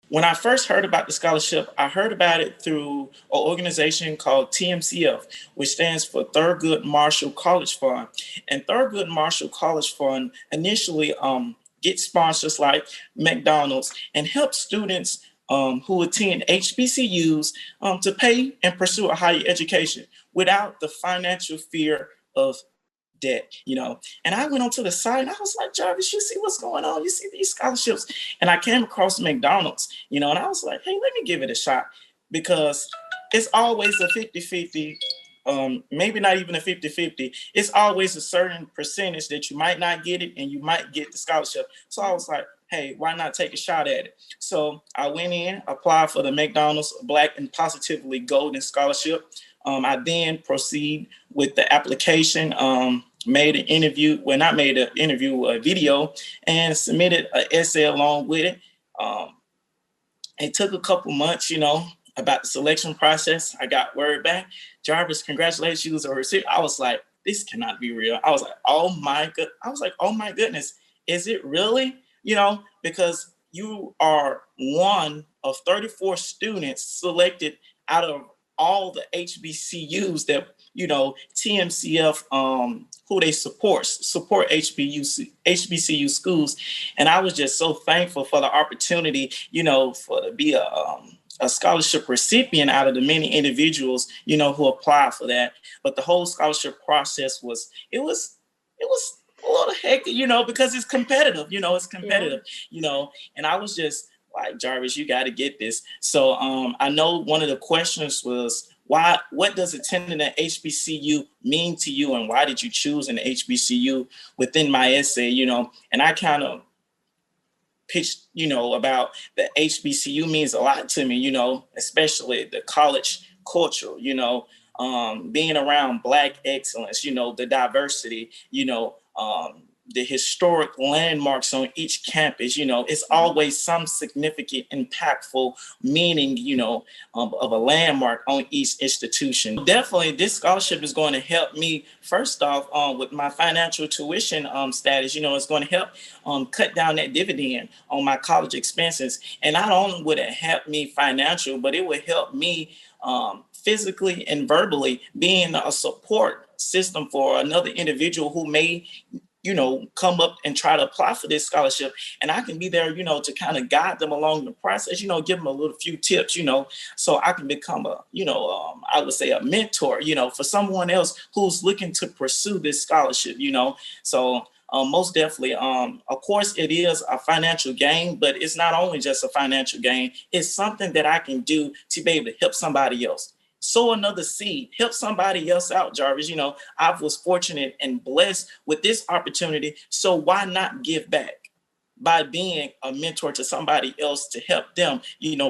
When I first heard about the scholarship, I heard about it through an organization called TMCF, which stands for Thurgood Marshall College Fund. And Thurgood Marshall College Fund initially gets sponsors like McDonald's and helps students who attend HBCUs to pay and pursue a higher education without the financial fear of debt. And I went onto the site and I was like, Jarvis, you see what's going on? You see these scholarships. And I came across McDonald's, and I was like, hey, let me give it a shot because it's always a 50-50, maybe not even a 50-50. It's always a certain percentage that you might not get it and you might get the scholarship. So I was like, hey, why not take a shot at it? So I went in, applied for the McDonald's Black and Positively Golden Scholarship. I then proceed with the application, made an interview, well, not made an interview, a video, and submitted an essay along with it. It took a couple months, about the selection process. I got word back, Jarvis, congratulations, you was a receiver. I was like, this cannot be real. I was like, oh my goodness, is it really? Because you are one of 34 students selected out of all the HBCUs that TMCF who they support HBCU schools, and I was just so thankful for the opportunity for to be a scholarship recipient out of the many individuals who applied for that. But the whole scholarship process was a little hectic, because it's competitive. And I was just like, Jarvis, you got to get this. So I know one of the questions was, what does attending an HBCU mean to you, and why did you choose an HBCU within my essay? And I kind of pitched, about the HBCU means a lot to me, especially the college culture, being around Black excellence, the diversity, the historic landmarks on each campus. It's always some significant, impactful meaning, of a landmark on each institution. Definitely, this scholarship is going to help me, first off, with my financial tuition status. It's going to help cut down that dividend on my college expenses. And not only would it help me financial, but it would help me physically and verbally, being a support system for another individual who may come up and try to apply for this scholarship. And I can be there, to kind of guide them along the process, give them a little few tips, so I can become I would say a mentor, for someone else who's looking to pursue this scholarship, So most definitely, of course, it is a financial gain, but it's not only just a financial gain. It's something that I can do to be able to help somebody else. Sow another seed, help somebody else out, Jarvis. I was fortunate and blessed with this opportunity. So why not give back by being a mentor to somebody else to help them,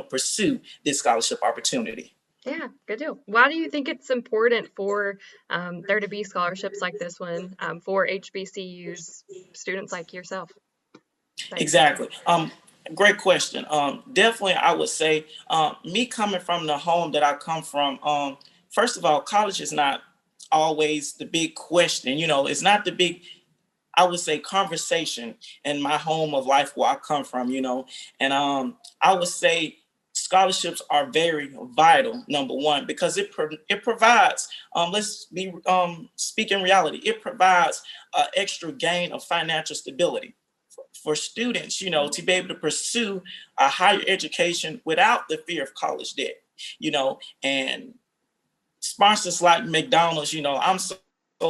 pursue this scholarship opportunity? Yeah, good deal. Why do you think it's important for there to be scholarships like this one for HBCUs, students like yourself? Exactly. Great question. Definitely, I would say me coming from the home that I come from, first of all, college is not always the big question. It's not the big, I would say, conversation in my home of life where I come from, and I would say scholarships are very vital, number one, because it provides, let's be speaking reality, it provides an extra gain of financial stability for students, to be able to pursue a higher education without the fear of college debt, and sponsors like McDonald's, I'm so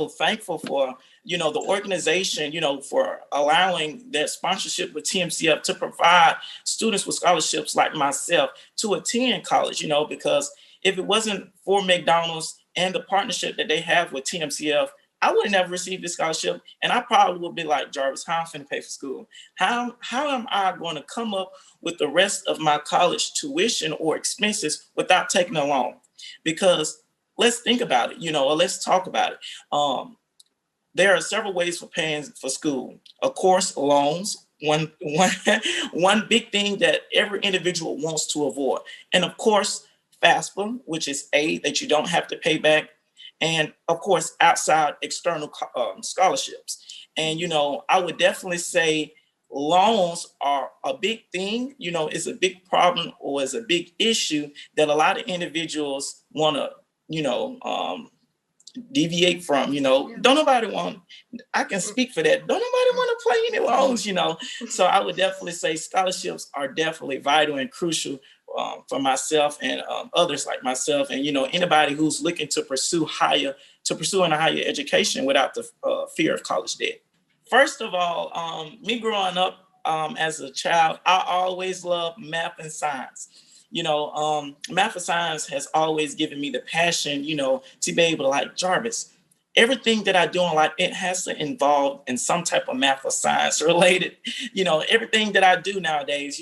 thankful for, the organization, for allowing that sponsorship with TMCF to provide students with scholarships like myself to attend college, because if it wasn't for McDonald's and the partnership that they have with TMCF, I would have never received this scholarship. And I probably would be like, Jarvis, how I'm finna pay for school? How am I going to come up with the rest of my college tuition or expenses without taking a loan? Because let's think about it, or let's talk about it. There are several ways for paying for school. Of course, loans, one big thing that every individual wants to avoid. And of course, FAFSA, which is aid that you don't have to pay back. And of course, outside external scholarships. And, I would definitely say loans are a big thing, it's a big problem or it's a big issue that a lot of individuals want to, deviate from, Yeah. don't nobody want, I can Mm, speak for that. Don't nobody mm, want to play any mhm. loans. So I would definitely say scholarships are definitely vital and crucial for myself and others like myself. And, anybody who's looking to pursuing a higher education without the fear of college debt. First of all, me growing up as a child, I always loved math and science. Math and science has always given me the passion, to be able to like Jarvis. Everything that I do in life, it has to involve in some type of math or science related, everything that I do nowadays,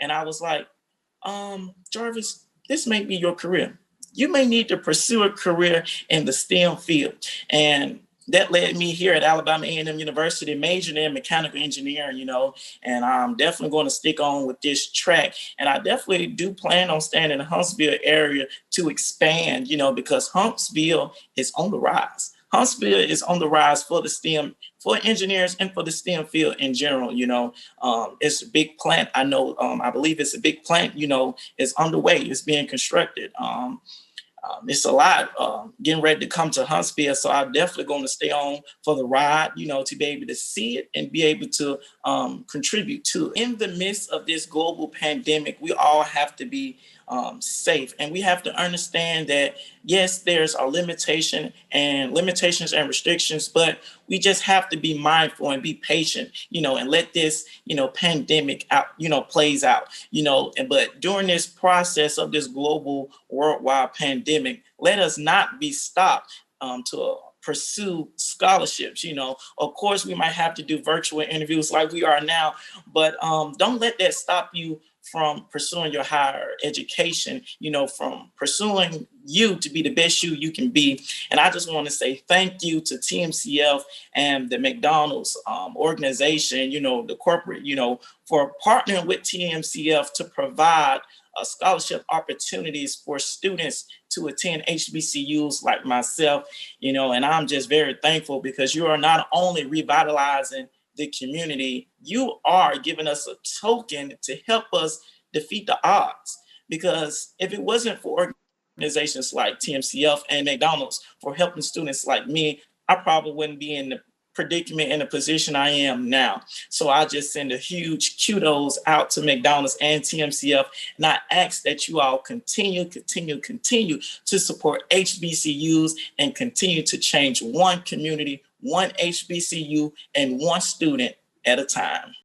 and I was like, Jarvis, this may be your career. You may need to pursue a career in the STEM field. And that led me here at Alabama A&M University, majoring in mechanical engineering, and I'm definitely going to stick on with this track. And I definitely do plan on staying in the Huntsville area to expand, because Huntsville is on the rise. Huntsville is on the rise for the STEM, for engineers and for the STEM field in general. It's a big plant. I know, I believe it's a big plant, it's underway, it's being constructed. It's a lot getting ready to come to Huntsville. So I'm definitely going to stay on for the ride, to be able to see it and be able to contribute to it. In the midst of this global pandemic, we all have to be safe. And we have to understand that, yes, there's a limitations and restrictions, but we just have to be mindful and be patient, and let this, pandemic out, plays out, but during this process of this global worldwide pandemic, let us not be stopped to pursue scholarships. Of course, we might have to do virtual interviews like we are now, but don't let that stop you from pursuing your higher education, from pursuing you to be the best you can be. And I just want to say thank you to TMCF and the McDonald's organization, the corporate, for partnering with TMCF to provide scholarship opportunities for students to attend HBCUs like myself, and I'm just very thankful because you are not only revitalizing the community, you are giving us a token to help us defeat the odds. Because if it wasn't for organizations like TMCF and McDonald's for helping students like me, I probably wouldn't be in the predicament and the position I am now. So I just send a huge kudos out to McDonald's and TMCF. And I ask that you all continue to support HBCUs and continue to change one community, one HBCU, and one student at a time.